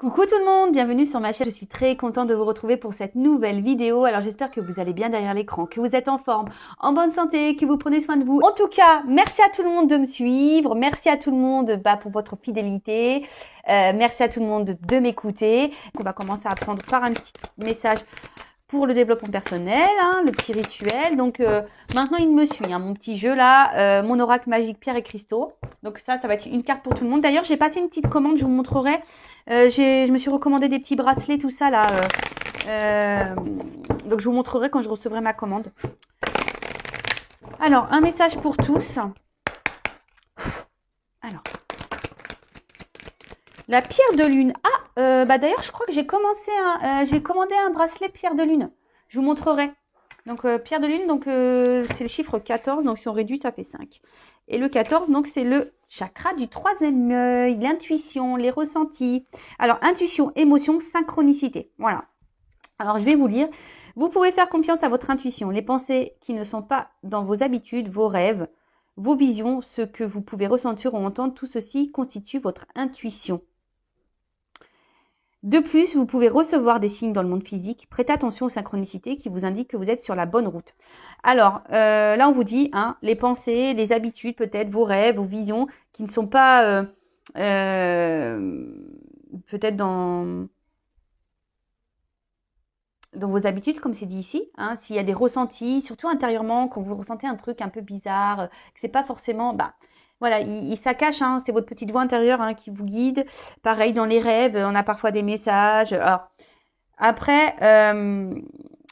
Coucou tout le monde, bienvenue sur ma chaîne. Je suis très contente de vous retrouver pour cette nouvelle vidéo. Alors j'espère que vous allez bien derrière l'écran, que vous êtes en forme, en bonne santé, que vous prenez soin de vous. En tout cas, merci à tout le monde de me suivre. Merci à tout le monde pour votre fidélité. Merci à tout le monde de m'écouter. On va commencer à apprendre par un petit message pour le développement personnel, le petit rituel. Donc maintenant il me suit, mon petit jeu là, mon oracle magique pierre et cristaux. Donc ça va être une carte pour tout le monde. D'ailleurs j'ai passé une petite commande, je vous montrerai. Je me suis recommandé des petits bracelets, tout ça là. Donc je vous montrerai quand je recevrai ma commande. Alors un message pour tous. Alors la pierre de lune. D'ailleurs, je crois que j'ai commandé un bracelet pierre de lune. Je vous montrerai. Donc, pierre de lune, donc c'est le chiffre 14. Donc, si on réduit, ça fait 5. Et le 14, donc c'est le chakra du troisième œil, l'intuition, les ressentis. Alors, intuition, émotion, synchronicité. Voilà. Alors, je vais vous lire. Vous pouvez faire confiance à votre intuition. Les pensées qui ne sont pas dans vos habitudes, vos rêves, vos visions, ce que vous pouvez ressentir ou entendre, tout ceci constitue votre intuition. De plus, vous pouvez recevoir des signes dans le monde physique. Prêtez attention aux synchronicités qui vous indiquent que vous êtes sur la bonne route. Alors, là, on vous dit, les pensées, les habitudes, peut-être vos rêves, vos visions, qui ne sont pas peut-être dans vos habitudes, comme c'est dit ici. S'il y a des ressentis, surtout intérieurement, quand vous ressentez un truc un peu bizarre, que c'est pas forcément... Voilà, ça cache, c'est votre petite voix intérieure qui vous guide. Pareil, dans les rêves, on a parfois des messages. Alors, après,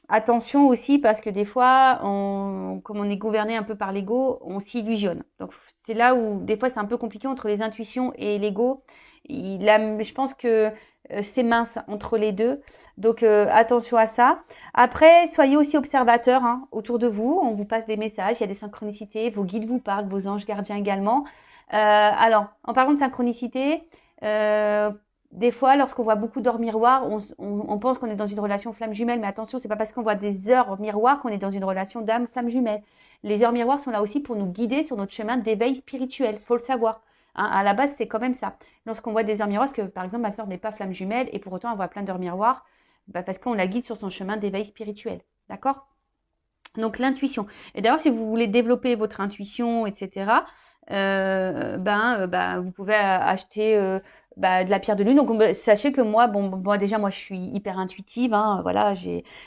attention aussi, parce que des fois, comme on est gouverné un peu par l'ego, on s'illusionne. Donc, c'est là où, des fois, c'est un peu compliqué entre les intuitions et l'ego. Je pense que c'est mince entre les deux. Donc, attention à ça. Après, soyez aussi observateurs autour de vous. On vous passe des messages, il y a des synchronicités. Vos guides vous parlent, vos anges gardiens également. Alors, en parlant de synchronicité, des fois, lorsqu'on voit beaucoup d'heures miroirs, on pense qu'on est dans une relation flamme jumelle. Mais attention, c'est pas parce qu'on voit des heures miroirs qu'on est dans une relation d'âme flamme jumelle. Les heures miroirs sont là aussi pour nous guider sur notre chemin d'éveil spirituel. Faut le savoir. À la base, c'est quand même ça. Lorsqu'on voit des heures miroirs, parce que par exemple, ma soeur n'est pas flamme jumelle et pour autant, elle voit plein d'heures miroirs, parce qu'on la guide sur son chemin d'éveil spirituel. D'accord ? Donc, l'intuition. Et d'ailleurs, si vous voulez développer votre intuition, etc., vous pouvez acheter de la pierre de lune. Donc, sachez que moi, déjà, moi, je suis hyper intuitive. Voilà,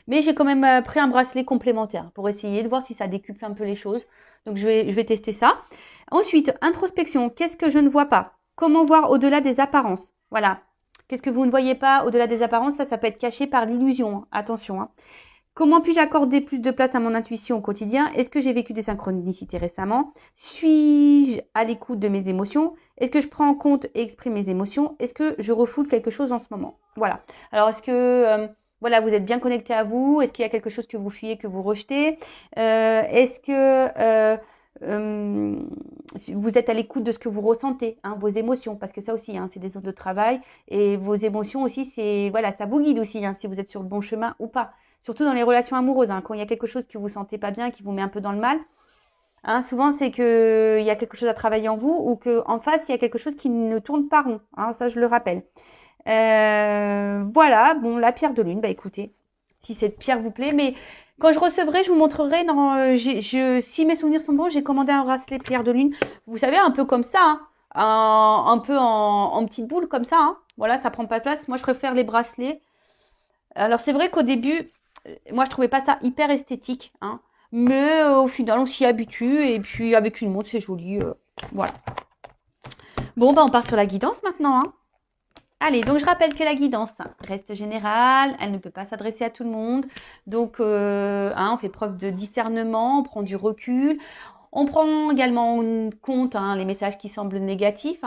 mais j'ai quand même pris un bracelet complémentaire pour essayer de voir si ça décuple un peu les choses. Donc, je vais tester ça. Ensuite, introspection. Qu'est-ce que je ne vois pas? Comment voir au-delà des apparences? Voilà. Qu'est-ce que vous ne voyez pas au-delà des apparences? Ça peut être caché par l'illusion. Attention. Comment puis-je accorder plus de place à mon intuition au quotidien? Est-ce que j'ai vécu des synchronicités récemment? Suis-je à l'écoute de mes émotions? Est-ce que je prends en compte et exprime mes émotions? Est-ce que je refoule quelque chose en ce moment? Voilà. Alors, est-ce que vous êtes bien connecté à vous? Est-ce qu'il y a quelque chose que vous fuyez, que vous rejetez? Est-ce que vous êtes à l'écoute de ce que vous ressentez, vos émotions? Parce que ça aussi, c'est des zones de travail. Et vos émotions aussi, ça vous guide aussi, si vous êtes sur le bon chemin ou pas. Surtout dans les relations amoureuses, quand il y a quelque chose que vous sentez pas bien, qui vous met un peu dans le mal, souvent c'est qu'il y a quelque chose à travailler en vous ou qu'en face, il y a quelque chose qui ne tourne pas rond. Ça, je le rappelle. Voilà, la pierre de lune, écoutez, si cette pierre vous plaît, mais quand je recevrai, je vous montrerai. Si mes souvenirs sont bons, j'ai commandé un bracelet pierre de lune. Vous savez, un peu comme ça, un peu en petite boule comme ça. Voilà, ça prend pas de place. Moi, je préfère les bracelets. Alors, c'est vrai qu'au début, moi, je trouvais pas ça hyper esthétique, mais au final, on s'y habitue et puis avec une montre, c'est joli. Voilà. Bon, on part sur la guidance maintenant. Allez, donc je rappelle que la guidance reste générale, elle ne peut pas s'adresser à tout le monde. Donc, on fait preuve de discernement, on prend du recul. On prend également en compte les messages qui semblent négatifs,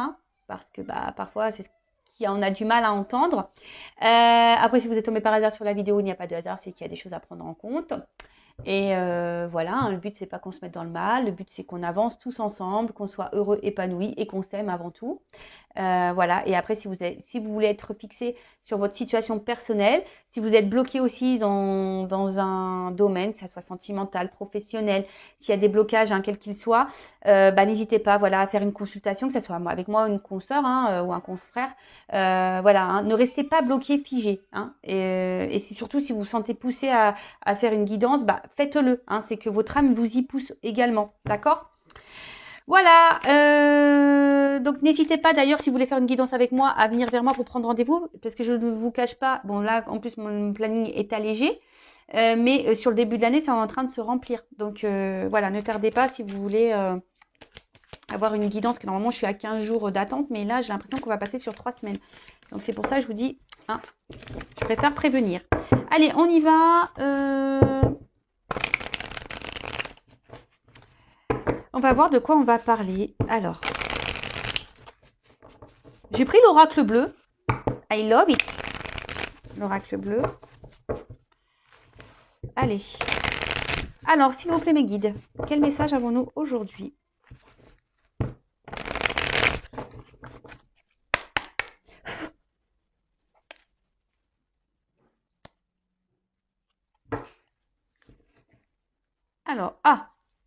parce que parfois, c'est ce qu'on a du mal à entendre. Après, si vous êtes tombé par hasard sur la vidéo, il n'y a pas de hasard, c'est qu'il y a des choses à prendre en compte. Et voilà, hein, le but, c'est pas qu'on se mette dans le mal. Le but, c'est qu'on avance tous ensemble, qu'on soit heureux, épanoui et qu'on s'aime avant tout. Voilà. Et après, si vous voulez être fixé sur votre situation personnelle, si vous êtes bloqué aussi dans un domaine, que ça soit sentimental, professionnel, s'il y a des blocages, hein, quels qu'ils soient, n'hésitez pas, voilà, à faire une consultation, que ce soit avec moi, une consoeur, hein, ou un confrère. Voilà, hein, ne restez pas bloqué, figé. Hein, et surtout, si vous vous sentez poussé à faire une guidance, faites-le. Hein, c'est que votre âme vous y pousse également. D'accord? Voilà, donc n'hésitez pas d'ailleurs si vous voulez faire une guidance avec moi à venir vers moi pour prendre rendez-vous parce que je ne vous cache pas, bon là en plus mon planning est allégé, mais sur le début de l'année c'est en train de se remplir. Donc voilà, ne tardez pas si vous voulez avoir une guidance, que normalement je suis à 15 jours d'attente, mais là j'ai l'impression qu'on va passer sur 3 semaines. Donc c'est pour ça que je vous dis, hein, je préfère prévenir. Allez, on y va. On va voir de quoi on va parler. Alors, j'ai pris l'oracle bleu. I love it. L'oracle bleu. Allez. Alors, s'il vous plaît, mes guides, quel message avons-nous aujourd'hui? Alors,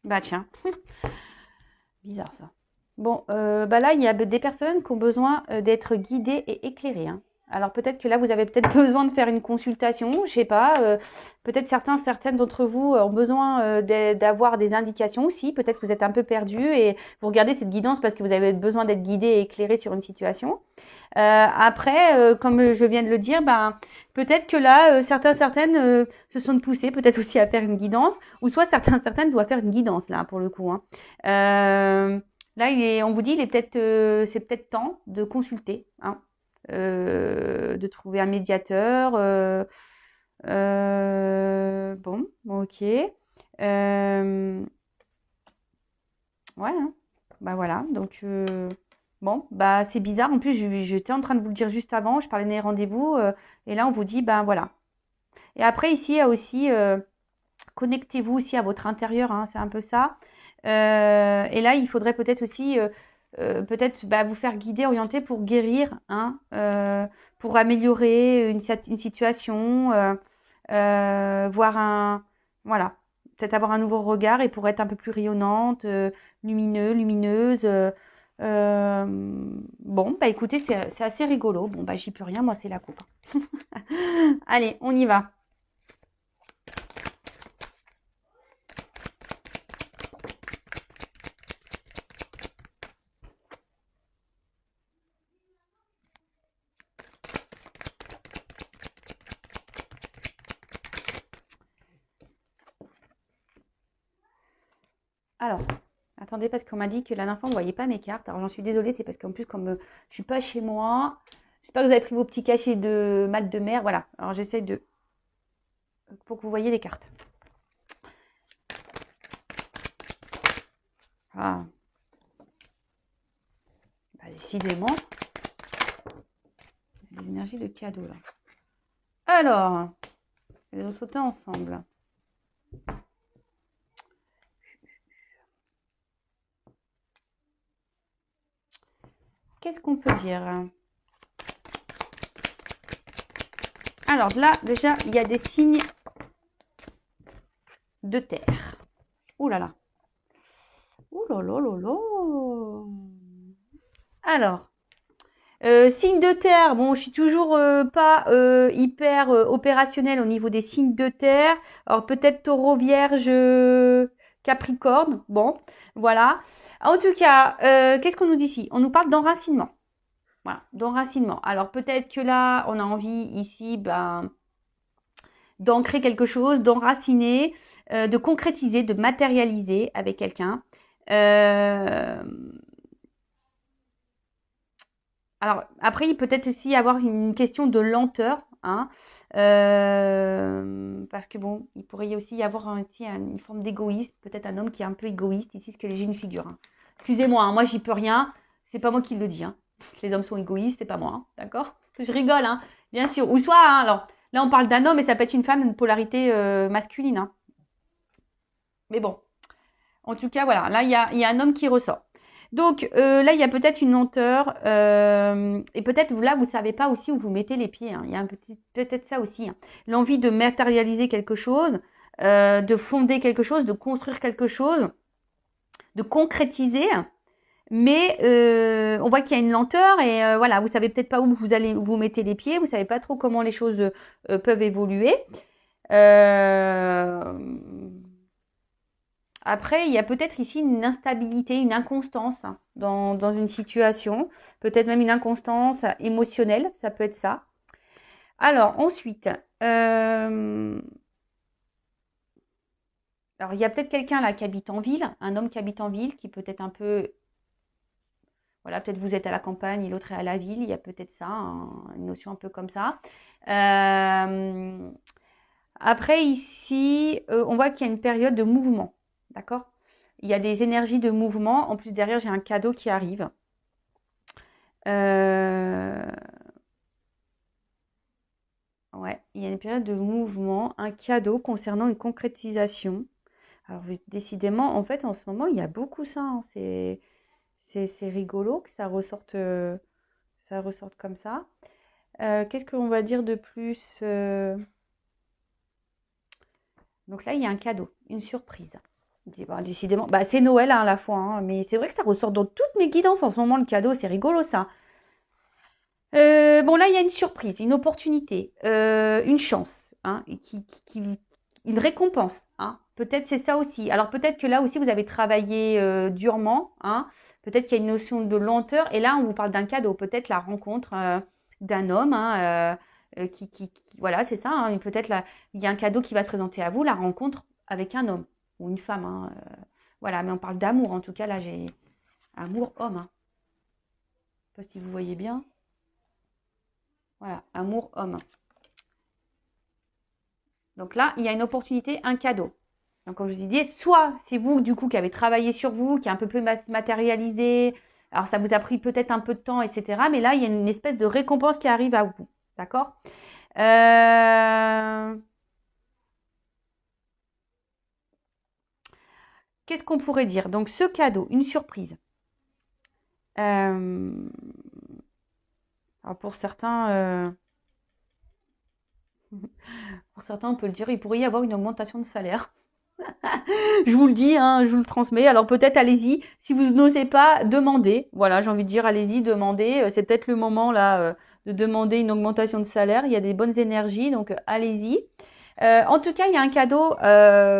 bah tiens. Bizarre ça. Bon, là, il y a des personnes qui ont besoin d'être guidées et éclairées. Hein. Alors peut-être que là, vous avez peut-être besoin de faire une consultation, je sais pas. Peut-être certaines d'entre vous ont besoin d'avoir des indications aussi. Peut-être que vous êtes un peu perdu et vous regardez cette guidance parce que vous avez besoin d'être guidé et éclairé sur une situation. Après, comme je viens de le dire, peut-être que là, certaines se sont poussées peut-être aussi à faire une guidance, ou soit certaines doivent faire une guidance là pour le coup. Hein. Là, on vous dit, c'est peut-être temps de consulter, hein, de trouver un médiateur. Bon, ok. Ouais, hein. Voilà. Donc, bon, c'est bizarre. En plus, j'étais en train de vous le dire juste avant. Je parlais des rendez-vous. Et là, on vous dit, voilà. Et après, ici, il y a aussi, connectez-vous aussi à votre intérieur. Hein, c'est un peu ça. Et là, il faudrait peut-être aussi, vous faire guider, orienter pour guérir, hein, pour améliorer une situation, voilà, peut-être avoir un nouveau regard et pour être un peu plus rayonnante, lumineuse. Bon, écoutez, c'est assez rigolo. Bon, j'y peux rien, moi, c'est la coupe. Allez, on y va. Alors, attendez, parce qu'on m'a dit que la dernière fois, on ne voyait pas mes cartes. Alors, j'en suis désolée, c'est parce qu'en plus, comme je ne suis pas chez moi, j'espère que vous avez pris vos petits cachets de mat de mer. Voilà, alors j'essaie de... pour que vous voyez les cartes. Ah. Décidément, des énergies de cadeau, là. Alors, les ont sauté ensemble. Qu'est-ce qu'on peut dire? Alors là, déjà, il y a des signes de terre. Ouh là là. Ouh là là là là. Alors, signes de terre. Bon, je suis toujours pas hyper opérationnelle au niveau des signes de terre. Alors peut-être Taureau, Vierge, Capricorne. Bon, voilà. En tout cas, qu'est-ce qu'on nous dit ici? On nous parle d'enracinement. Voilà, d'enracinement. Alors peut-être que là, on a envie ici, d'ancrer quelque chose, d'enraciner, de concrétiser, de matérialiser avec quelqu'un. Alors après, il peut être aussi avoir une question de lenteur, hein, parce que bon, il pourrait aussi y avoir aussi une forme d'égoïsme, peut-être un homme qui est un peu égoïste ici, ce que j'ai une figure. Hein. Excusez-moi, hein, moi j'y peux rien, c'est pas moi qui le dis. Hein. Les hommes sont égoïstes, c'est pas moi, hein, d'accord? Je rigole, hein, bien sûr. Ou soit, hein, alors là on parle d'un homme et ça peut être une femme, une polarité masculine. Hein. Mais bon, en tout cas, voilà, là, il y a un homme qui ressort. Donc là, il y a peut-être une lenteur et peut-être là, vous ne savez pas aussi où vous mettez les pieds, hein. Il y a peut-être ça aussi, hein. L'envie de matérialiser quelque chose, de fonder quelque chose, de construire quelque chose, de concrétiser. Mais on voit qu'il y a une lenteur et voilà, vous savez peut-être pas où vous allez vous mettez les pieds, vous savez pas trop comment les choses peuvent évoluer. Euh, Après, il y a peut-être ici une instabilité, une inconstance hein, dans une situation, peut-être même une inconstance émotionnelle, ça peut être ça. Alors ensuite, alors il y a peut-être quelqu'un là qui habite en ville, un homme qui habite en ville, qui peut être un peu, voilà, peut-être vous êtes à la campagne et l'autre est à la ville, il y a peut-être ça, une notion un peu comme ça. Euh, Après ici, on voit qu'il y a une période de mouvement, d'accord? Il y a des énergies de mouvement. En plus, derrière, j'ai un cadeau qui arrive. Euh, ouais, il y a une période de mouvement, un cadeau concernant une concrétisation. Alors, décidément, en fait, en ce moment, il y a beaucoup ça, hein. C'est rigolo que ça ressorte comme ça. Qu'est-ce qu'on va dire de plus? Donc là, il y a un cadeau, une surprise. Bon, décidément, bah, c'est Noël hein, à la fois, hein, mais c'est vrai que ça ressort dans toutes mes guidances en ce moment, le cadeau, c'est rigolo ça. Bon, là, il y a une surprise, une opportunité, une chance, hein, une récompense. Hein. Peut-être c'est ça aussi. Alors peut-être que là aussi, vous avez travaillé durement. Hein. Peut-être qu'il y a une notion de lenteur. Et là, on vous parle d'un cadeau. Peut-être la rencontre d'un homme hein, voilà, c'est ça. Hein. Peut-être il y a un cadeau qui va se présenter à vous, la rencontre avec un homme ou une femme. Hein, voilà, mais on parle d'amour. En tout cas, là, j'ai amour homme. Hein. Je ne sais pas si vous voyez bien. Voilà, amour homme. Donc là, il y a une opportunité, un cadeau. Donc comme je vous ai dit, soit c'est vous du coup qui avez travaillé sur vous, qui a un peu plus matérialisé, alors ça vous a pris peut-être un peu de temps, etc. Mais là, il y a une espèce de récompense qui arrive à vous. D'accord euh... Qu'est-ce qu'on pourrait dire? Donc ce cadeau, une surprise. Alors pour certains, on peut le dire, il pourrait y avoir une augmentation de salaire. Je vous le dis, hein, je vous le transmets. Alors peut-être allez-y. Si vous n'osez pas, demandez. Voilà, j'ai envie de dire allez-y, demandez. C'est peut-être le moment là de demander une augmentation de salaire. Il y a des bonnes énergies, donc allez-y. En tout cas, il y a un cadeau.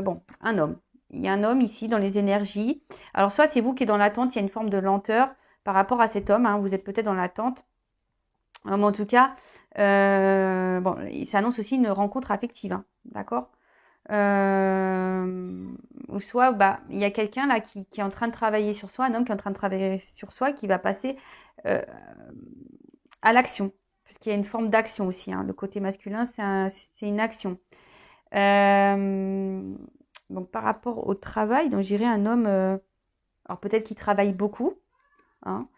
Bon, un homme. Il y a un homme ici dans les énergies. Alors soit c'est vous qui êtes dans l'attente, il y a une forme de lenteur par rapport à cet homme. Hein, vous êtes peut-être dans l'attente. Mais en tout cas, bon, ça annonce aussi une rencontre affective. Hein, d'accord ou soit bah, il y a quelqu'un là qui est en train de travailler sur soi, un homme qui est en train de travailler sur soi, qui va passer euh, à l'action. Parce qu'il y a une forme d'action aussi. Hein. Le côté masculin, c'est une action. Euh, donc par rapport au travail, donc j'irai un homme, alors peut-être qu'il travaille beaucoup. Hein.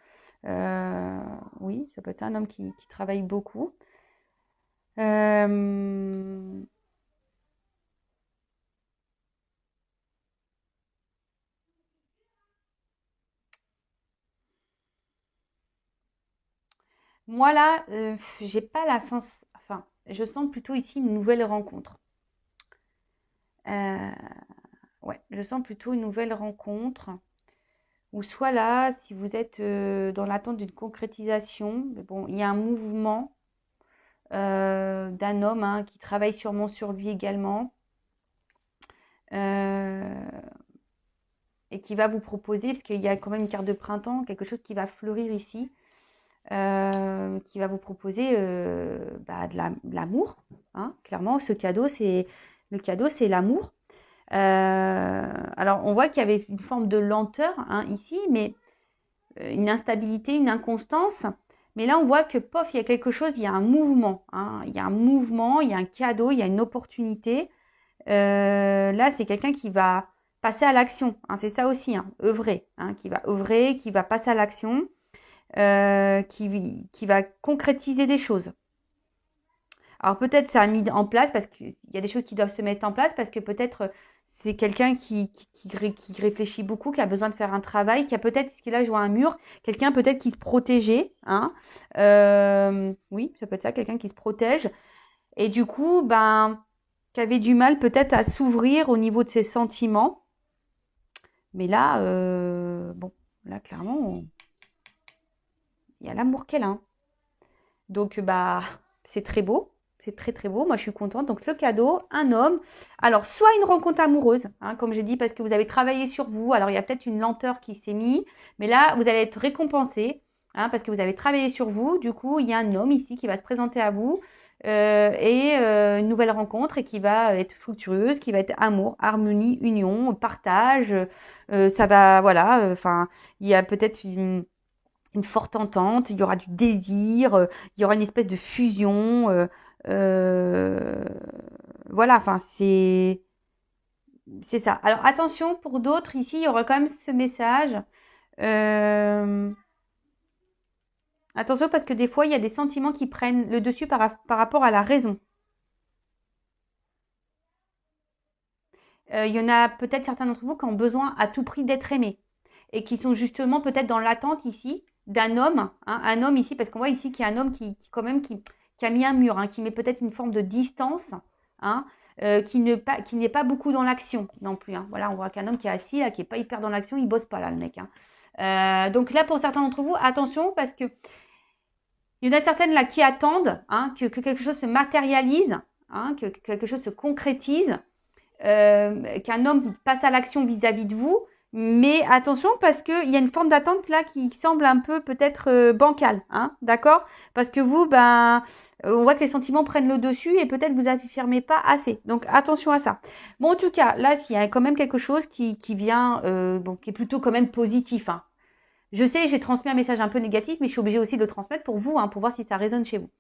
Oui, ça peut être ça, un homme qui travaille beaucoup. Euh, Moi là, j'ai pas la sens. Enfin, je sens plutôt ici une nouvelle rencontre. Euh, ouais, je sens plutôt une nouvelle rencontre. Ou soit là, si vous êtes dans l'attente d'une concrétisation, mais bon, il y a un mouvement d'un homme hein, qui travaille sûrement sur lui également euh, et qui va vous proposer, parce qu'il y a quand même une carte de printemps, quelque chose qui va fleurir ici, qui va vous proposer bah, de l'amour. Hein. Clairement, le cadeau, c'est l'amour. Alors, on voit qu'il y avait une forme de lenteur hein, ici, mais une instabilité, une inconstance. Mais là, on voit que, pof, il y a quelque chose, il y a un mouvement. Hein, il y a un mouvement, il y a un cadeau, il y a une opportunité. Là, c'est quelqu'un qui va passer à l'action. Hein, c'est ça aussi, hein, œuvrer. Hein, qui va œuvrer, qui va passer à l'action, qui va concrétiser des choses. Alors peut-être ça a mis en place parce qu'il y a des choses qui doivent se mettre en place parce que peut-être c'est quelqu'un qui réfléchit beaucoup, qui a besoin de faire un travail, qui a peut-être, ce qu'il a, je vois un mur, quelqu'un peut-être qui se protégeait, hein. Oui, ça peut être ça, quelqu'un qui se protège. Et du coup, ben, qui avait du mal peut-être à s'ouvrir au niveau de ses sentiments. Mais là, bon, là, clairement, il y a l'amour qu'elle a, hein. Donc, bah, c'est très beau. C'est très très beau. Moi, je suis contente. Donc, le cadeau, un homme. Alors, soit une rencontre amoureuse, hein, comme j'ai dit, parce que vous avez travaillé sur vous. Alors, il y a peut-être une lenteur qui s'est mise. Mais là, vous allez être récompensé, hein, parce que vous avez travaillé sur vous. Du coup, il y a un homme ici qui va se présenter à vous. Une nouvelle rencontre et qui va être fructueuse, qui va être amour, harmonie, union, partage. Ça va, voilà. Enfin, il y a peut-être une forte entente, il y aura du désir, il y aura une espèce de fusion. Euh, voilà, enfin, c'est ça. Alors, attention, pour d'autres, ici, il y aura quand même ce message. Euh, attention, parce que des fois, il y a des sentiments qui prennent le dessus par rapport à la raison. Il y en a peut-être certains d'entre vous qui ont besoin à tout prix d'être aimés et qui sont justement peut-être dans l'attente ici d'un homme, hein, un homme ici, parce qu'on voit ici qu'il y a un homme quand même qui a mis un mur, hein, qui met peut-être une forme de distance, hein, qui n'est pas beaucoup dans l'action non plus, hein. Voilà, on voit qu'un homme qui est assis là, qui n'est pas hyper dans l'action, il bosse pas là, le mec, hein. Donc là, pour certains d'entre vous, attention parce que il y en a certaines là qui attendent, hein, que quelque chose se matérialise, hein, que quelque chose se concrétise, qu'un homme passe à l'action vis-à-vis de vous. Mais attention parce qu'il y a une forme d'attente là qui semble un peu peut-être bancale, hein, d'accord? Parce que vous, ben, on voit que les sentiments prennent le dessus et peut-être vous affirmez pas assez. Donc attention à ça. Bon, en tout cas, là, s'il y a quand même quelque chose qui vient, bon, qui est plutôt quand même positif, hein. Je sais, j'ai transmis un message un peu négatif, mais je suis obligée aussi de le transmettre pour vous, hein, pour voir si ça résonne chez vous.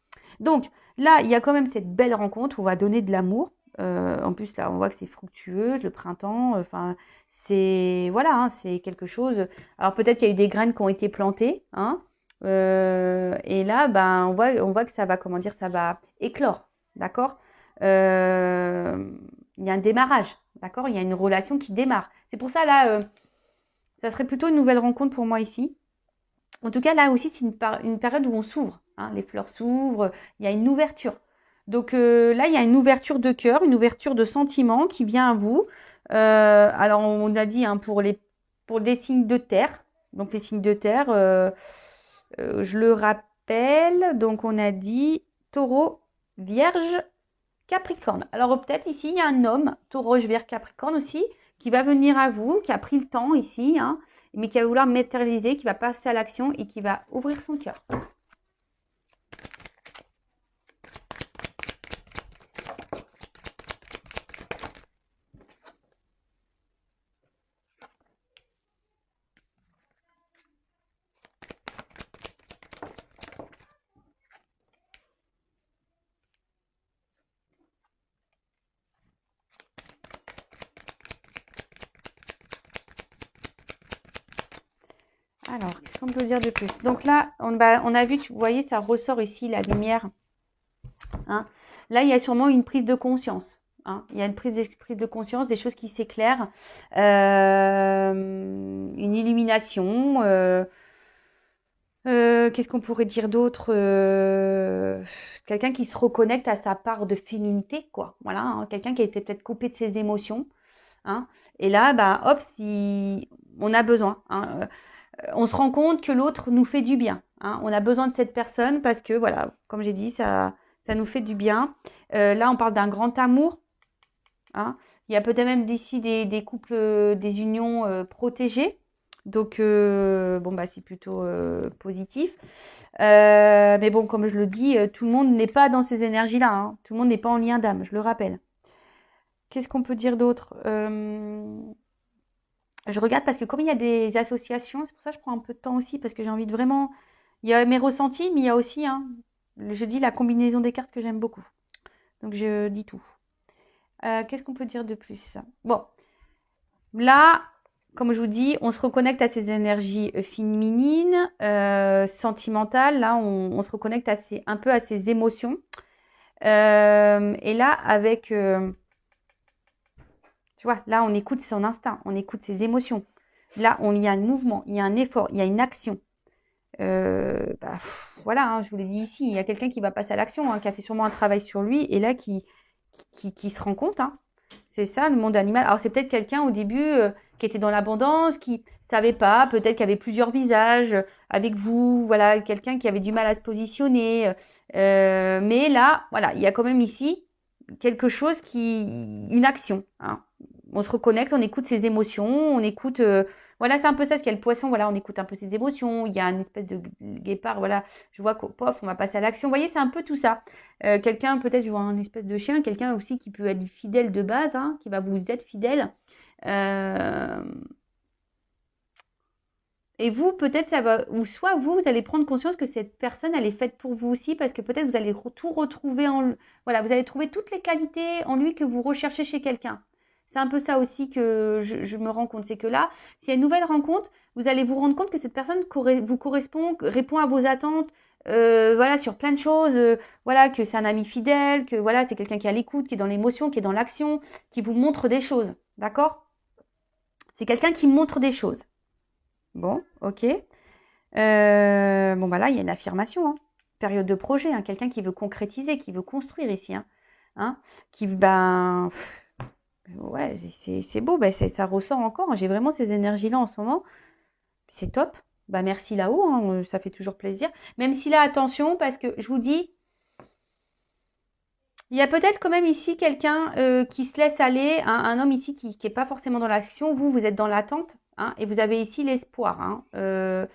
Donc là, il y a quand même cette belle rencontre où on va donner de l'amour. En plus, là, on voit que c'est fructueux, le printemps. Enfin, c'est voilà, hein, c'est quelque chose. Alors peut-être il y a eu des graines qui ont été plantées, hein. Et là, ben, on voit que ça va, comment dire, ça va éclore, d'accord. Il y a un démarrage, d'accord. Il y a une relation qui démarre. C'est pour ça là. Ça serait plutôt une nouvelle rencontre pour moi ici. En tout cas, là aussi, c'est une période où on s'ouvre, hein. Les fleurs s'ouvrent, il y a une ouverture. Donc là, il y a une ouverture de cœur, une ouverture de sentiment qui vient à vous. Alors, on a dit, hein, pour des signes de terre. Donc, les signes de terre, je le rappelle. Donc, on a dit taureau, vierge, Capricorne. Alors peut-être ici, il y a un homme, taureau, vierge, Capricorne aussi, qui va venir à vous, qui a pris le temps ici, hein, mais qui va vouloir matérialiser, qui va passer à l'action et qui va ouvrir son cœur. Alors, qu'est-ce qu'on peut dire de plus? Donc là, on a vu, vous voyez, ça ressort ici, la lumière, hein. Là, il y a sûrement une prise de conscience, hein. Il y a une prise de conscience, des choses qui s'éclairent, une illumination. Qu'est-ce qu'on pourrait dire d'autre? Quelqu'un qui se reconnecte à sa part de féminité, quoi. Voilà, hein. Quelqu'un qui a été peut-être coupé de ses émotions, hein. Et là, bah, hop, si on a besoin, hein. On se rend compte que l'autre nous fait du bien, hein. On a besoin de cette personne parce que, voilà, comme j'ai dit, ça nous fait du bien. Là, on parle d'un grand amour, hein. Il y a peut-être même d'ici des couples, des unions protégées. Donc, bon, bah, c'est plutôt positif. Mais bon, comme je le dis, tout le monde n'est pas dans ces énergies-là, hein. Tout le monde n'est pas en lien d'âme, je le rappelle. Qu'est-ce qu'on peut dire d'autre? Je regarde parce que comme il y a des associations, c'est pour ça que je prends un peu de temps aussi parce que j'ai envie de vraiment. Il y a mes ressentis, mais il y a aussi, hein, je dis la combinaison des cartes que j'aime beaucoup. Donc je dis tout. Qu'est-ce qu'on peut dire de plus? Bon, là, comme je vous dis, on se reconnecte à ces énergies féminines, sentimentales. Là, on se reconnecte un peu à ces émotions. Et là, avec, je Tu vois, là, on écoute son instinct, on écoute ses émotions. Là, il y a un mouvement, il y a un effort, il y a une action. Voilà, hein, je vous l'ai dit ici, il y a quelqu'un qui va passer à l'action, hein, qui a fait sûrement un travail sur lui et là qui se rend compte. Hein. C'est ça le monde animal. Alors c'est peut-être quelqu'un au début qui était dans l'abondance, qui savait pas, peut-être qui avait plusieurs visages avec vous, voilà, quelqu'un qui avait du mal à se positionner. Mais là, voilà, il y a quand même ici quelque chose une action. Hein. On se reconnecte, on écoute ses émotions, on écoute. Voilà, c'est un peu ça, ce qu'il y a le poisson, voilà, on écoute un peu ses émotions, il y a une espèce de guépard, voilà, je vois qu'au pof, on va passer à l'action. Vous voyez, c'est un peu tout ça. Quelqu'un, peut-être, je vois un espèce de chien, quelqu'un aussi qui peut être fidèle de base, hein, qui va vous être fidèle. Et vous, peut-être, ça va, ou soit vous allez prendre conscience que cette personne, elle est faite pour vous aussi, parce que peut-être vous allez tout retrouver voilà, vous allez trouver toutes les qualités en lui que vous recherchez chez quelqu'un. C'est un peu ça aussi que je me rends compte. C'est que là, s'il y a une nouvelle rencontre, vous allez vous rendre compte que cette personne vous correspond, répond à vos attentes, voilà, sur plein de choses. Voilà, que c'est un ami fidèle, que voilà, c'est quelqu'un qui est à l'écoute, qui est dans l'émotion, qui est dans l'action, qui vous montre des choses. D'accord? C'est quelqu'un qui montre des choses. Bon, ok. Bon, bah là, il y a une affirmation. Hein. Période de projet. Hein. Quelqu'un qui veut concrétiser, qui veut construire ici. Hein. Hein qui, ben, ouais, c'est beau. Ben, ça ressort encore. J'ai vraiment ces énergies-là en ce moment. C'est top. Bah, merci là-haut. Hein. Ça fait toujours plaisir. Même si là, attention, parce que je vous dis, il y a peut-être quand même ici quelqu'un qui se laisse aller, hein, un homme ici qui n'est pas forcément dans l'action. Vous êtes dans l'attente, hein, et vous avez ici l'espoir. Hein, vous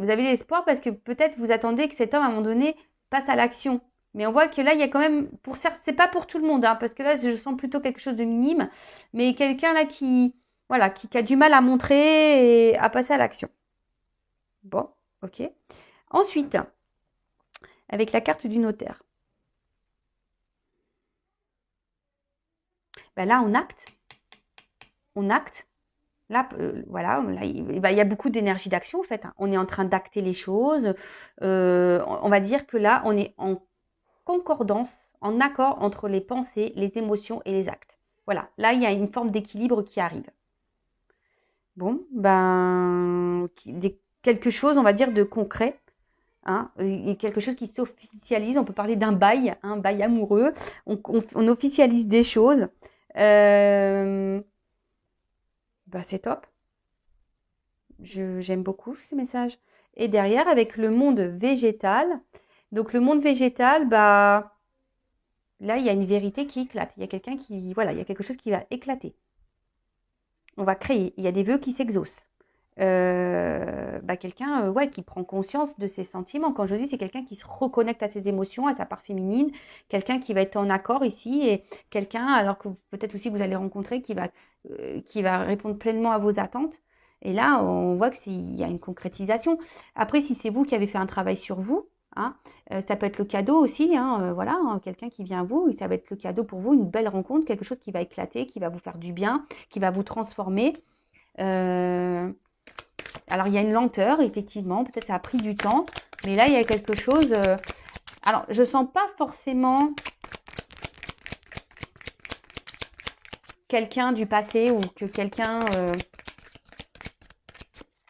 avez l'espoir parce que peut-être vous attendez que cet homme, à un moment donné, passe à l'action. Mais on voit que là, il y a quand même, pour certes, c'est pas pour tout le monde, hein, parce que là, je sens plutôt quelque chose de minime, mais quelqu'un là voilà, qui a du mal à montrer et à passer à l'action. Bon, ok. Ensuite, avec la carte du notaire. Ben là, on acte. On acte. Là, voilà, là, il y a beaucoup d'énergie d'action en fait. Hein. On est en train d'acter les choses. On va dire que là, on est en concordance, en accord entre les pensées, les émotions et les actes. Voilà, là, il y a une forme d'équilibre qui arrive. Bon, ben, quelque chose, on va dire, de concret. Hein, quelque chose qui s'officialise. On peut parler d'un bail, un bail amoureux. On officialise des choses. Bah, c'est top. J'aime beaucoup ces messages. Et derrière, avec le monde végétal. Donc, le monde végétal, bah, là, il y a une vérité qui éclate. Il y a quelqu'un qui, voilà, il y a quelque chose qui va éclater. On va créer. Il y a des vœux qui s'exaucent. Quelqu'un ouais, qui prend conscience de ses sentiments. Quand je dis, c'est quelqu'un qui se reconnecte à ses émotions, à sa part féminine, quelqu'un qui va être en accord ici, et quelqu'un, alors que peut-être aussi vous allez rencontrer, qui va répondre pleinement à vos attentes. Et là, on voit qu'il y a une concrétisation. Après, si c'est vous qui avez fait un travail sur vous, hein, ça peut être le cadeau aussi, hein, voilà, hein, quelqu'un qui vient à vous, et ça va être le cadeau pour vous, une belle rencontre, quelque chose qui va éclater, qui va vous faire du bien, qui va vous transformer. Alors, il y a une lenteur, effectivement. Peut-être ça a pris du temps. Mais là, il y a quelque chose... Alors, je ne sens pas forcément quelqu'un du passé ou que quelqu'un...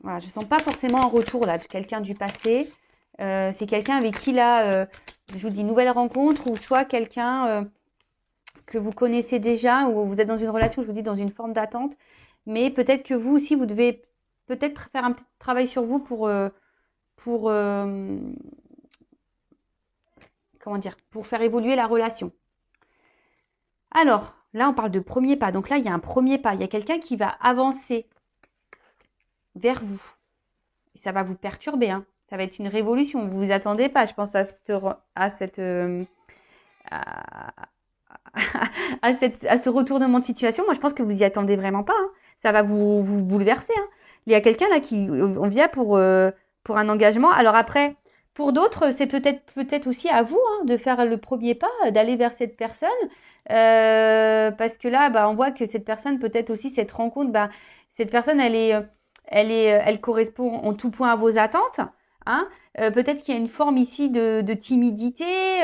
Voilà, je ne sens pas forcément un retour là de quelqu'un du passé. C'est quelqu'un avec qui, là, je vous dis, nouvelle rencontre ou soit quelqu'un que vous connaissez déjà ou vous êtes dans une relation, je vous dis, dans une forme d'attente. Mais peut-être que vous aussi, vous devez peut-être faire un petit travail sur vous pour comment dire, pour faire évoluer la relation. Alors, là, on parle de premier pas. Donc là, il y a un premier pas. Il y a quelqu'un qui va avancer vers vous. Et ça va vous perturber. Hein. Ça va être une révolution. Vous vous attendez pas, je pense, à ce retournement de situation. Moi, je pense que vous y attendez vraiment pas. Hein. Ça va vous bouleverser. Hein. Il y a quelqu'un là on vient pour un engagement. Alors après, pour d'autres, c'est peut-être aussi à vous hein, de faire le premier pas, d'aller vers cette personne. Parce que là, bah, on voit que cette personne, peut-être aussi cette rencontre, bah, cette personne, elle correspond en tout point à vos attentes. Hein. Peut-être qu'il y a une forme ici de timidité.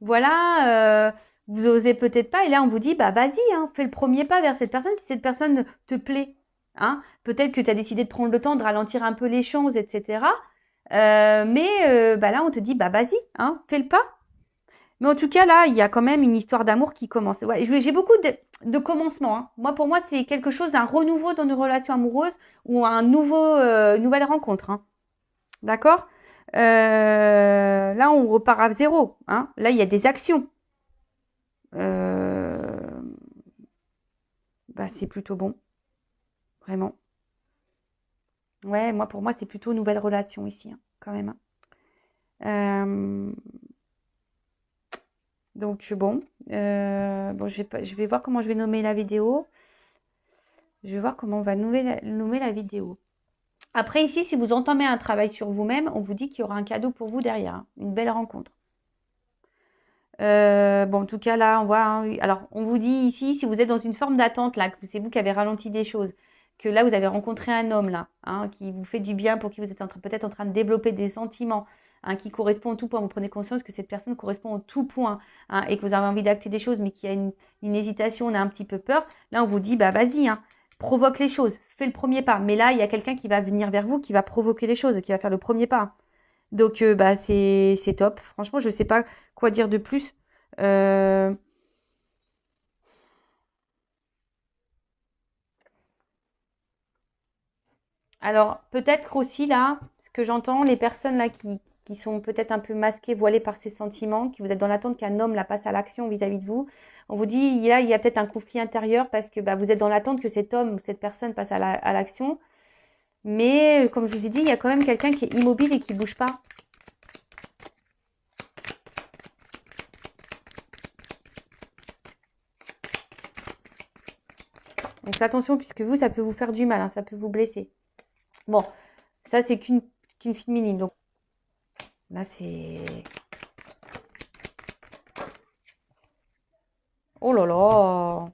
Voilà. vous osez peut-être pas. Et là, on vous dit, bah vas-y, hein, fais le premier pas vers cette personne si cette personne te plaît. Hein. Peut-être que tu as décidé de prendre le temps de ralentir un peu les choses, etc. Bah là, on te dit, bah vas-y, hein, fais le pas. Mais en tout cas, là, il y a quand même une histoire d'amour qui commence. Ouais, j'ai beaucoup de commencements. Hein. Moi, pour moi, c'est quelque chose, un renouveau dans une relation amoureuse ou nouvelle rencontre. Hein. D'accord. Là, on repart à zéro. Hein. Là, il y a des actions. Euh, Bah, c'est plutôt bon, vraiment. Ouais, moi, pour moi, c'est plutôt nouvelle relation ici, hein, quand même. Hein. Donc, bon. Bon, je vais voir comment je vais nommer la vidéo. Je vais voir comment on va nommer la vidéo. Après, ici, si vous entamez un travail sur vous-même, on vous dit qu'il y aura un cadeau pour vous derrière. Hein, une belle rencontre. Bon, en tout cas, là, on voit. Hein, alors, on vous dit ici, si vous êtes dans une forme d'attente, là, que c'est vous qui avez ralenti des choses, que là, vous avez rencontré un homme, là, hein, qui vous fait du bien, pour qui vous êtes peut-être en train de développer des sentiments, hein, qui correspond au tout point. Vous prenez conscience que cette personne correspond au tout point, hein, et que vous avez envie d'acter des choses, mais qu'il y a une hésitation, on a un petit peu peur. Là, on vous dit, bah, vas-y, hein, provoque les choses, fais le premier pas. Mais là, il y a quelqu'un qui va venir vers vous, qui va provoquer les choses, qui va faire le premier pas. Donc, bah, c'est top. Franchement, je ne sais pas quoi dire de plus. Euh, alors, peut-être aussi là, ce que j'entends, les personnes là qui sont peut-être un peu masquées, voilées par ces sentiments, qui vous êtes dans l'attente qu'un homme la passe à l'action vis-à-vis de vous, on vous dit, là, il y a peut-être un conflit intérieur parce que bah, vous êtes dans l'attente que cet homme ou cette personne passe à l'action. Mais, comme je vous ai dit, il y a quand même quelqu'un qui est immobile et qui bouge pas. Donc, attention, puisque vous, ça peut vous faire du mal, hein, ça peut vous blesser. Bon, ça, c'est qu'une féminine. Donc, là, c'est... Oh là là!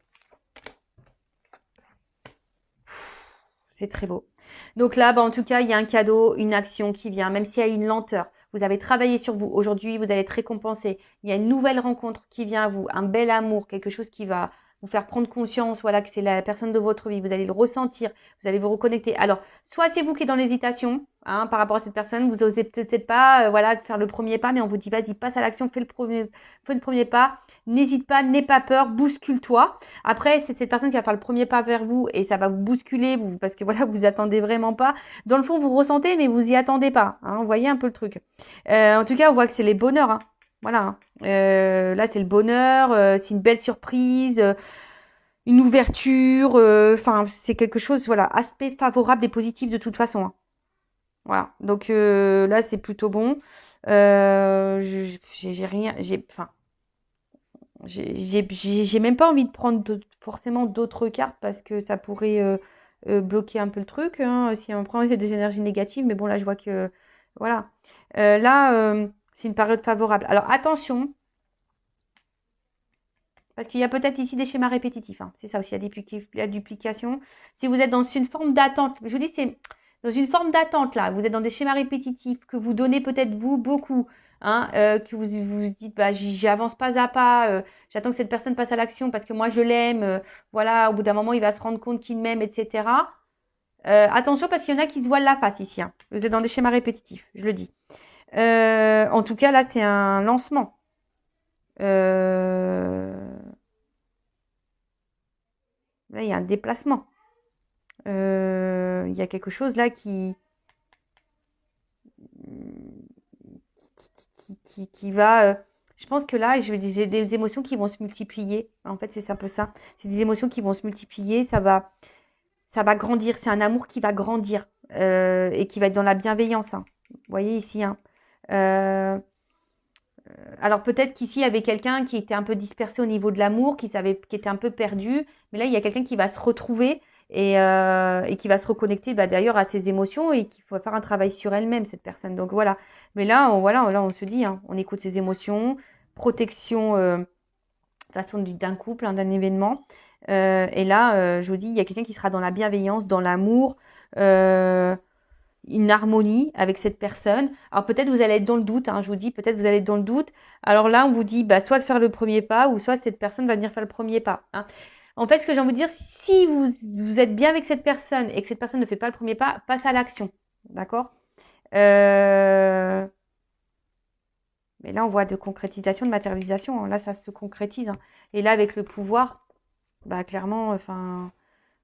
C'est très beau. Donc là, bah, en tout cas, il y a un cadeau, une action qui vient, même s'il y a une lenteur. Vous avez travaillé sur vous. Aujourd'hui, vous allez être récompensé. Il y a une nouvelle rencontre qui vient à vous, un bel amour, quelque chose qui va vous faire prendre conscience, voilà, que c'est la personne de votre vie. Vous allez le ressentir, vous allez vous reconnecter. Alors, soit c'est vous qui êtes dans l'hésitation, hein, par rapport à cette personne, vous osez peut-être pas, voilà, de faire le premier pas, mais on vous dit, vas-y, passe à l'action, fais le premier pas. N'hésite pas, n'aie pas peur, bouscule-toi. Après, c'est cette personne qui va faire le premier pas vers vous et ça va vous bousculer parce que voilà, vous attendez vraiment pas. Dans le fond, vous ressentez, mais vous y attendez pas. Hein, vous voyez un peu le truc. En tout cas, on voit que c'est les bonheurs. Hein. Voilà. Hein. Là, c'est le bonheur. C'est une belle surprise. Une ouverture. Enfin, c'est quelque chose. Voilà, aspect favorable et positif de toute façon. Hein. Voilà. Donc là, c'est plutôt bon. J'ai rien. Enfin, j'ai même pas envie de prendre forcément d'autres cartes parce que ça pourrait bloquer un peu le truc. Hein, si on prend des énergies négatives, mais bon, là, je vois que. Voilà. Là, c'est une période favorable. Alors, attention, parce qu'il y a peut-être ici des schémas répétitifs. Hein. C'est ça aussi, il y a duplication. Si vous êtes dans une forme d'attente, je vous dis, c'est dans une forme d'attente là, vous êtes dans des schémas répétitifs que vous donnez peut-être vous beaucoup, hein, que vous dites, bah, j'avance pas à pas, j'attends que cette personne passe à l'action parce que moi je l'aime, voilà, au bout d'un moment il va se rendre compte qu'il m'aime, etc. Attention parce qu'il y en a qui se voilent la face ici. Hein. Vous êtes dans des schémas répétitifs, je le dis. En tout cas, là, c'est un lancement. Là, il y a un déplacement. Il y a quelque chose là qui va. Je pense que là, j'ai des émotions qui vont se multiplier. En fait, c'est un peu ça. C'est des émotions qui vont se multiplier. Ça va grandir. C'est un amour qui va grandir et qui va être dans la bienveillance. Hein. Vous voyez ici. Hein. Euh, alors peut-être qu'ici, il y avait quelqu'un qui était un peu dispersé au niveau de l'amour, qui était un peu perdu. Mais là, il y a quelqu'un qui va se retrouver et qui va se reconnecter bah, d'ailleurs à ses émotions et qu'il faut faire un travail sur elle-même, cette personne. Donc voilà. Mais là, là, on se dit, hein, on écoute ses émotions, protection façon d'un couple, hein, d'un événement. Et là, je vous dis, il y a quelqu'un qui sera dans la bienveillance, dans l'amour. une harmonie avec cette personne. Alors peut-être vous allez être dans le doute, hein, je vous dis, peut-être vous allez être dans le doute. Alors là, on vous dit bah, soit de faire le premier pas, ou soit cette personne va venir faire le premier pas. Hein. En fait, ce que j'ai envie de dire, si vous êtes bien avec cette personne et que cette personne ne fait pas le premier pas, passe à l'action. D'accord Mais là, on voit de concrétisation, de matérialisation. Hein. Là, ça se concrétise. Hein. Et là, avec le pouvoir, bah clairement, enfin,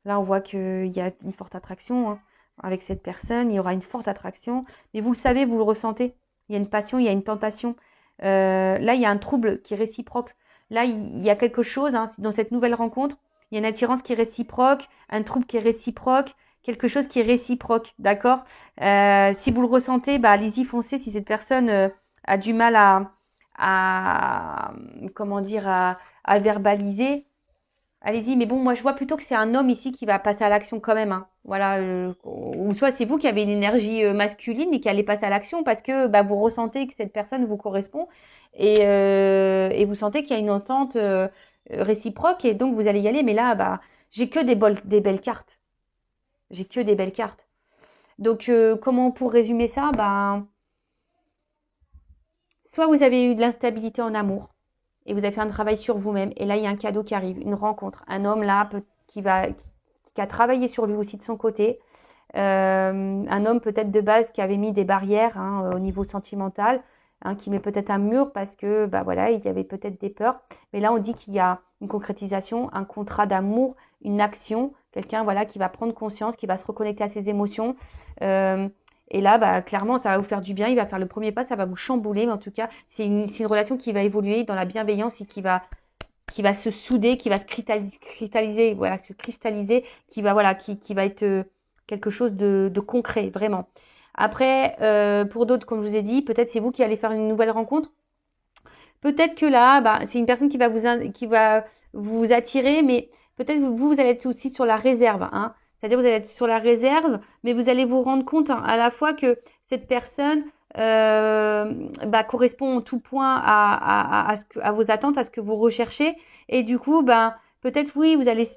là, on voit qu'il y a une forte attraction hein, avec cette personne. Il y aura une forte attraction. Mais vous le savez, vous le ressentez. Il y a une passion, il y a une tentation. Là, il y a un trouble qui est réciproque. Là, il y a quelque chose hein, dans cette nouvelle rencontre. Il y a une attirance qui est réciproque, un trouble qui est réciproque, quelque chose qui est réciproque. D'accord Si vous le ressentez, bah, allez-y, foncez. Si cette personne a du mal à comment dire, à verbaliser, allez-y, mais bon, moi je vois plutôt que c'est un homme ici qui va passer à l'action quand même. Hein. Voilà, ou soit c'est vous qui avez une énergie masculine et qui allez passer à l'action parce que bah, vous ressentez que cette personne vous correspond et vous sentez qu'il y a une entente réciproque et donc vous allez y aller. Mais là, bah, j'ai que des belles cartes. J'ai que des belles cartes. Donc, comment pour résumer ça, bah, soit vous avez eu de l'instabilité en amour et vous avez fait un travail sur vous-même et là il y a un cadeau qui arrive, une rencontre, un homme là qui a travaillé sur lui aussi de son côté, un homme peut-être de base qui avait mis des barrières hein, au niveau sentimental, hein, qui met peut-être un mur parce que bah voilà il y avait peut-être des peurs, mais là on dit qu'il y a une concrétisation, un contrat d'amour, une action, quelqu'un voilà qui va prendre conscience, qui va se reconnecter à ses émotions. Et là, bah, clairement, ça va vous faire du bien. Il va faire le premier pas, ça va vous chambouler. Mais en tout cas, c'est une relation qui va évoluer dans la bienveillance et qui va se souder, qui va se cristalliser, voilà, se cristalliser, voilà, qui va être quelque chose de concret, vraiment. Après, pour d'autres, comme je vous ai dit, peut-être c'est vous qui allez faire une nouvelle rencontre. Peut-être que là, bah, c'est une personne qui va vous attirer, mais peut-être vous allez être aussi sur la réserve, hein. C'est-à-dire vous allez être sur la réserve, mais vous allez vous rendre compte hein, à la fois que cette personne bah, correspond en tout point à vos attentes, à ce que vous recherchez. Et du coup, bah, peut-être oui, vous allez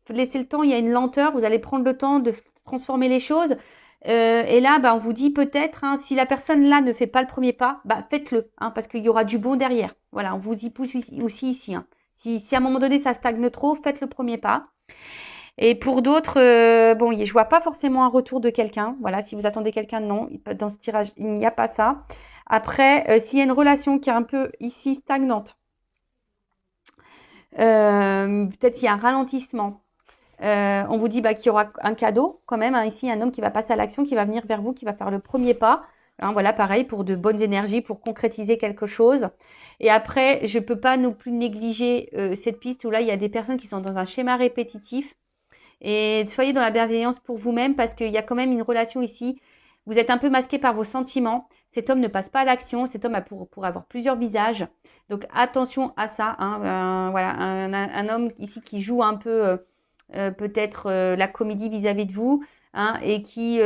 laisser le temps, il y a une lenteur, vous allez prendre le temps de transformer les choses. Et là, bah, on vous dit peut-être, hein, si la personne là ne fait pas le premier pas, bah, faites-le, hein, parce qu'il y aura du bon derrière. Voilà, on vous y pousse aussi ici. Hein. Si à un moment donné ça stagne trop, faites le premier pas. Et pour d'autres, bon, je vois pas forcément un retour de quelqu'un. Voilà, si vous attendez quelqu'un, non, dans ce tirage, il n'y a pas ça. Après, s'il y a une relation qui est un peu ici stagnante, peut-être qu'il y a un ralentissement. On vous dit bah, qu'il y aura un cadeau quand même. Hein, ici, un homme qui va passer à l'action, qui va venir vers vous, qui va faire le premier pas. Hein, voilà, pareil, pour de bonnes énergies, pour concrétiser quelque chose. Et après, je ne peux pas non plus négliger cette piste où là, il y a des personnes qui sont dans un schéma répétitif. Et soyez dans la bienveillance pour vous-même parce qu'il y a quand même une relation ici. Vous êtes un peu masqué par vos sentiments. Cet homme ne passe pas à l'action. Cet homme a pour avoir plusieurs visages. Donc attention à ça. Hein. Voilà, un homme ici qui joue un peu peut-être la comédie vis-à-vis de vous hein, et qui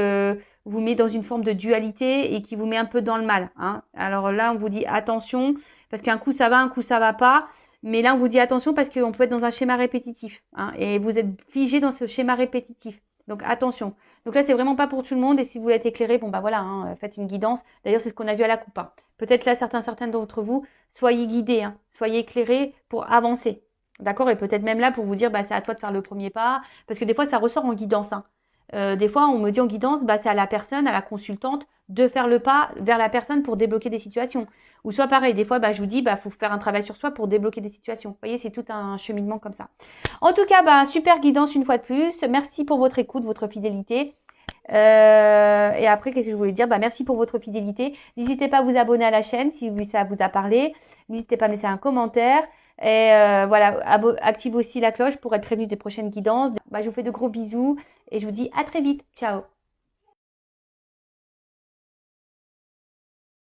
vous met dans une forme de dualité et qui vous met un peu dans le mal. Hein. Alors là, on vous dit attention parce qu'un coup ça va, un coup ça va pas. Mais là, on vous dit attention parce qu'on peut être dans un schéma répétitif. Hein, et vous êtes figé dans ce schéma répétitif. Donc attention. Donc là, c'est vraiment pas pour tout le monde. Et si vous êtes éclairé, bon bah voilà, hein, faites une guidance. D'ailleurs, c'est ce qu'on a vu à la coupe. Hein. Peut-être là, certaines d'entre vous, soyez guidés, hein, soyez éclairés pour avancer. D'accord? Et peut-être même là pour vous dire, bah c'est à toi de faire le premier pas. Parce que des fois, ça ressort en guidance. Hein. Des fois, on me dit en guidance, bah, c'est à la personne, à la consultante, de faire le pas vers la personne pour débloquer des situations. Ou soit pareil, des fois, bah, je vous dis, bah, faut faire un travail sur soi pour débloquer des situations. Vous voyez, c'est tout un cheminement comme ça. En tout cas, bah, super guidance une fois de plus. Merci pour votre écoute, votre fidélité. Et après, qu'est-ce que je voulais dire? Bah, merci pour votre fidélité. N'hésitez pas à vous abonner à la chaîne si ça vous a parlé. N'hésitez pas à laisser un commentaire. Et voilà, active aussi la cloche pour être prévenu des prochaines guidances. Bah, je vous fais de gros bisous et je vous dis à très vite. Ciao!